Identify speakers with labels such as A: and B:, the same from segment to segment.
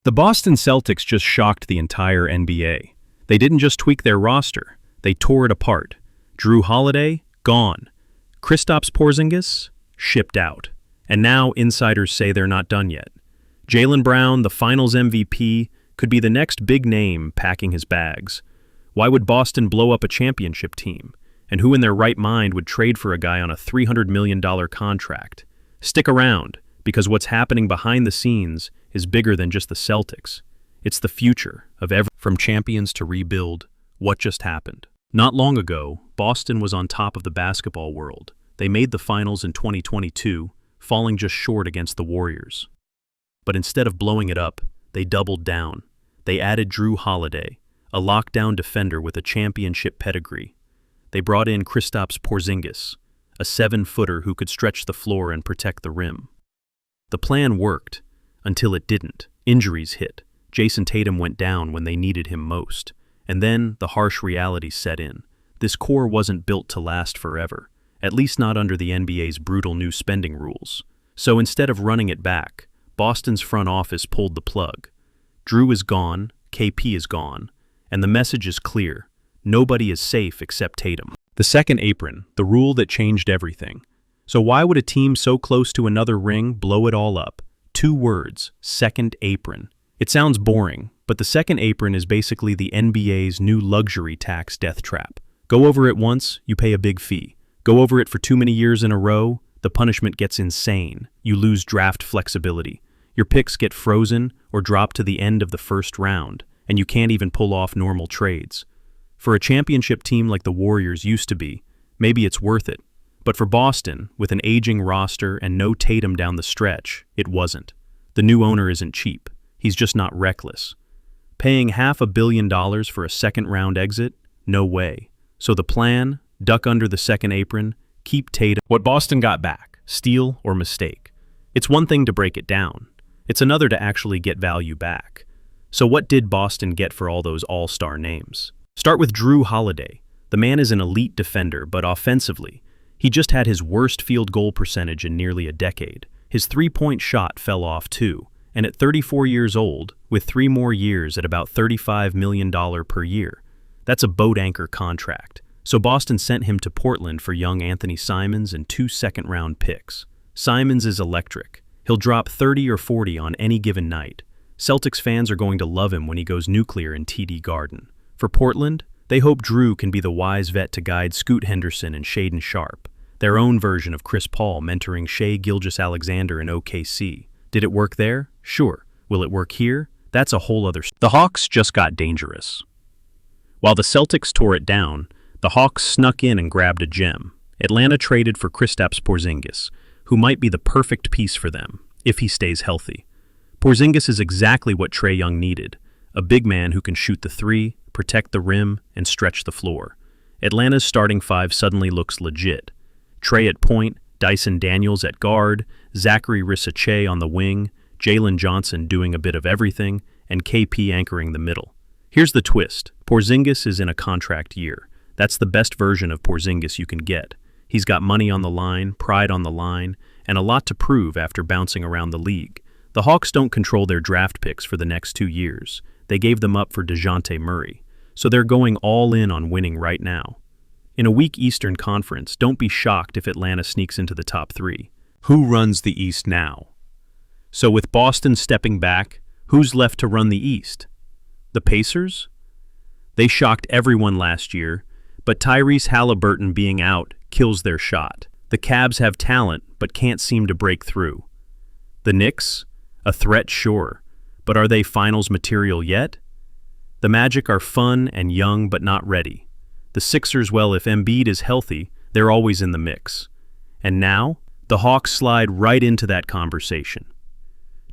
A: The Boston Celtics just shocked the entire NBA. They didn't just tweak their roster, they tore it apart. Jrue Holiday, gone. Kristaps Porziņģis, shipped out. And now insiders say they're not done yet. Jaylen Brown, the Finals MVP, could be the next big name packing his bags. Why would Boston blow up a championship team? And who in their right mind would trade for a guy on a $300 million contract? Stick around, because what's happening behind the scenes is bigger than just the Celtics. It's the future of from champions to rebuild. What just happened? Not long ago, Boston was on top of the basketball world. They made the finals in 2022, falling just short against the Warriors. But instead of blowing it up, they doubled down. They added Jrue Holiday, a lockdown defender with a championship pedigree. They brought in Kristaps Porziņģis, a 7-footer who could stretch the floor and protect the rim. The plan worked, until it didn't. Injuries hit. Jason Tatum went down when they needed him most. And then the harsh reality set in. This core wasn't built to last forever, at least not under the NBA's brutal new spending rules. So instead of running it back, Boston's front office pulled the plug. Jrue is gone, KP is gone, and the message is clear. Nobody is safe except Tatum. The second apron, the rule that changed everything. So why would a team so close to another ring blow it all up? 2 words, second apron. It sounds boring, but the second apron is basically the NBA's new luxury tax death trap. Go over it once, you pay a big fee. Go over it for too many years in a row, the punishment gets insane. You lose draft flexibility. Your picks get frozen or drop to the end of the first round, and you can't even pull off normal trades. For a championship team like the Warriors used to be, maybe it's worth it. But for Boston, with an aging roster and no Tatum down the stretch, it wasn't. The new owner isn't cheap. He's just not reckless. Paying $500 million for a second-round exit? No way. So the plan, duck under the second apron, keep Tatum. What Boston got back, steal or mistake? It's one thing to break it down. It's another to actually get value back. So what did Boston get for all those all-star names? Start with Jrue Holiday. The man is an elite defender, but offensively, he just had his worst field goal percentage in nearly a decade. His three-point shot fell off too, and at 34 years old, with 3 more years at about $35 million per year, that's a boat anchor contract. So Boston sent him to Portland for young Anthony Simons and 2 second-round picks. Simons is electric. He'll drop 30 or 40 on any given night. Celtics fans are going to love him when he goes nuclear in TD Garden. For Portland, they hope Jrue can be the wise vet to guide Scoot Henderson and Shaedon Sharpe, their own version of Chris Paul mentoring Shai Gilgeous-Alexander in OKC. Did it work there? Sure. Will it work here? That's a whole other story. The Hawks just got dangerous. While the Celtics tore it down, the Hawks snuck in and grabbed a gem. Atlanta traded for Kristaps Porziņģis, who might be the perfect piece for them, if he stays healthy. Porziņģis is exactly what Trae Young needed, a big man who can shoot the 3, protect the rim, and stretch the floor. Atlanta's starting 5 suddenly looks legit. Trae at point, Dyson Daniels at guard, Zachary Rissache on the wing, Jalen Johnson doing a bit of everything, and KP anchoring the middle. Here's the twist. Porziņģis is in a contract year. That's the best version of Porziņģis you can get. He's got money on the line, pride on the line, and a lot to prove after bouncing around the league. The Hawks don't control their draft picks for the next 2 years. They gave them up for DeJounte Murray. So they're going all in on winning right now. In a weak Eastern Conference, don't be shocked if Atlanta sneaks into the top 3. Who runs the East now? So with Boston stepping back, who's left to run the East? The Pacers? They shocked everyone last year, but Tyrese Halliburton being out kills their shot. The Cavs have talent, but can't seem to break through. The Knicks? A threat, sure, but are they finals material yet? The Magic are fun and young but not ready. The Sixers, well, if Embiid is healthy, they're always in the mix. And now, the Hawks slide right into that conversation.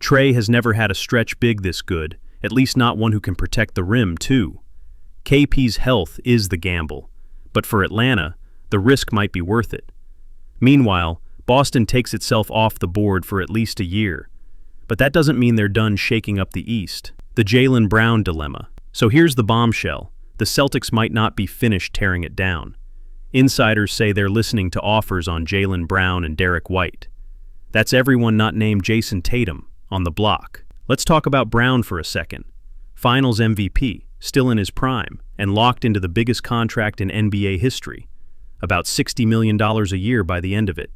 A: Trae has never had a stretch big this good, at least not one who can protect the rim, too. KP's health is the gamble, but for Atlanta, the risk might be worth it. Meanwhile, Boston takes itself off the board for at least a year. But that doesn't mean they're done shaking up the East. The Jaylen Brown dilemma. So here's the bombshell. The Celtics might not be finished tearing it down. Insiders say they're listening to offers on Jaylen Brown and Derek White. That's everyone not named Jason Tatum on the block. Let's talk about Brown for a second. Finals MVP, still in his prime, and locked into the biggest contract in NBA history. About $60 million a year by the end of it.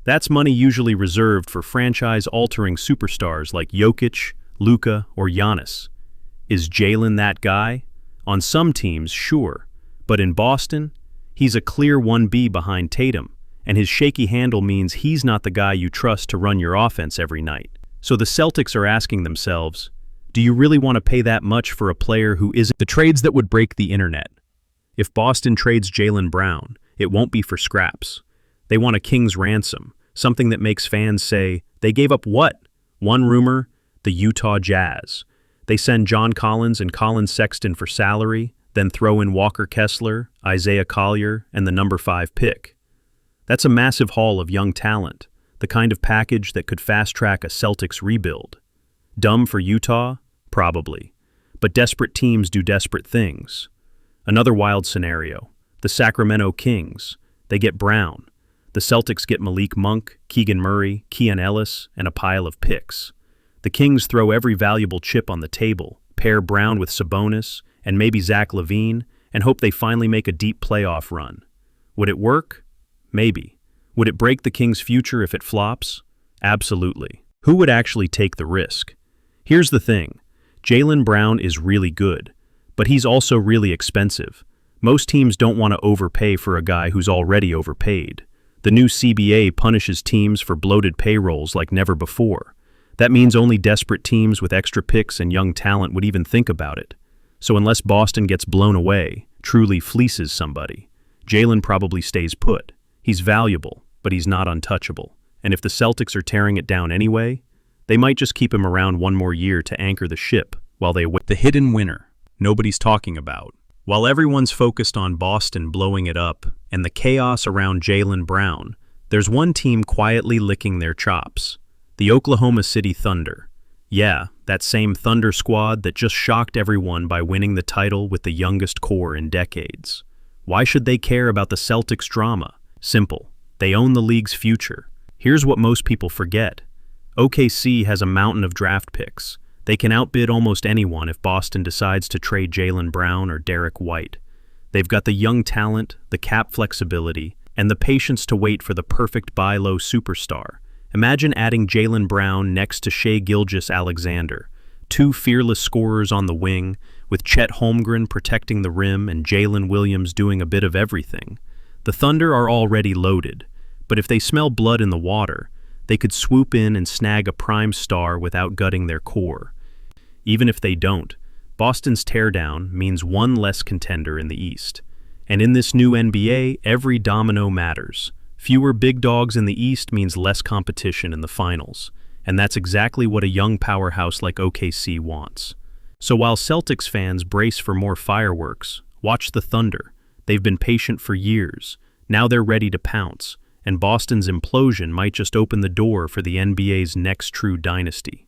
A: That's money usually reserved for franchise-altering superstars like Jokic, Luka, or Giannis. Is Jalen that guy? On some teams, sure. But in Boston, he's a clear 1B behind Tatum, and his shaky handle means he's not the guy you trust to run your offense every night. So the Celtics are asking themselves, do you really want to pay that much for a player who isn't? The trades that would break the internet. If Boston trades Jaylen Brown, it won't be for scraps. They want a king's ransom, something that makes fans say, they gave up what? One rumor, the Utah Jazz. They send John Collins and Colin Sexton for salary, then throw in Walker Kessler, Isaiah Collier, and the number 5 pick. That's a massive haul of young talent, the kind of package that could fast-track a Celtics rebuild. Dumb for Utah? Probably. But desperate teams do desperate things. Another wild scenario. The Sacramento Kings. They get Brown. The Celtics get Malik Monk, Keegan Murray, Keon Ellis, and a pile of picks. The Kings throw every valuable chip on the table, pair Brown with Sabonis, and maybe Zach LaVine, and hope they finally make a deep playoff run. Would it work? Maybe. Would it break the Kings' future if it flops? Absolutely. Who would actually take the risk? Here's the thing. Jaylen Brown is really good, but he's also really expensive. Most teams don't want to overpay for a guy who's already overpaid. The new CBA punishes teams for bloated payrolls like never before. That means only desperate teams with extra picks and young talent would even think about it. So unless Boston gets blown away, truly fleeces somebody, Jaylen probably stays put. He's valuable, but he's not untouchable. And if the Celtics are tearing it down anyway, they might just keep him around one more year to anchor the ship while they wait. The hidden winner nobody's talking about. While everyone's focused on Boston blowing it up and the chaos around Jaylen Brown, there's one team quietly licking their chops. The Oklahoma City Thunder. Yeah, that same Thunder squad that just shocked everyone by winning the title with the youngest core in decades. Why should they care about the Celtics drama? Simple. They own the league's future. Here's what most people forget. OKC has a mountain of draft picks. They can outbid almost anyone if Boston decides to trade Jaylen Brown or Derek White. They've got the young talent, the cap flexibility, and the patience to wait for the perfect buy low superstar. Imagine adding Jaylen Brown next to Shai Gilgeous-Alexander, two fearless scorers on the wing, with Chet Holmgren protecting the rim and Jalen Williams doing a bit of everything. The Thunder are already loaded, but if they smell blood in the water, they could swoop in and snag a prime star without gutting their core. Even if they don't, Boston's teardown means one less contender in the East. And in this new NBA, every domino matters. Fewer big dogs in the East means less competition in the finals, and that's exactly what a young powerhouse like OKC wants. So while Celtics fans brace for more fireworks, watch the Thunder. They've been patient for years. Now they're ready to pounce, and Boston's implosion might just open the door for the NBA's next true dynasty.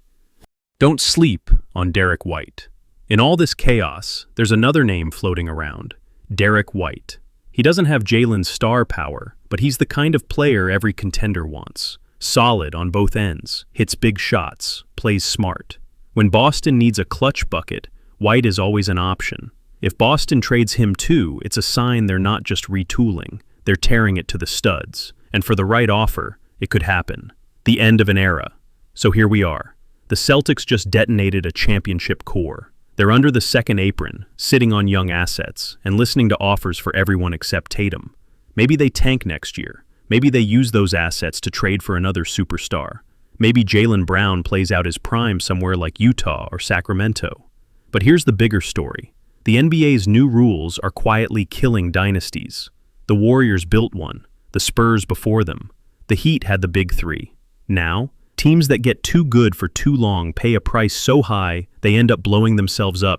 A: Don't sleep on Derek White. In all this chaos, there's another name floating around, Derek White. He doesn't have Jaylen's star power, but he's the kind of player every contender wants. Solid on both ends, hits big shots, plays smart. When Boston needs a clutch bucket, White is always an option. If Boston trades him too, it's a sign they're not just retooling, they're tearing it to the studs. And for the right offer, it could happen. The end of an era. So here we are. The Celtics just detonated a championship core. They're under the second apron, sitting on young assets, and listening to offers for everyone except Tatum. Maybe they tank next year. Maybe they use those assets to trade for another superstar. Maybe Jaylen Brown plays out his prime somewhere like Utah or Sacramento. But here's the bigger story. The NBA's new rules are quietly killing dynasties. The Warriors built one, the Spurs before them. The Heat had the big three. Now, teams that get too good for too long pay a price so high they end up blowing themselves up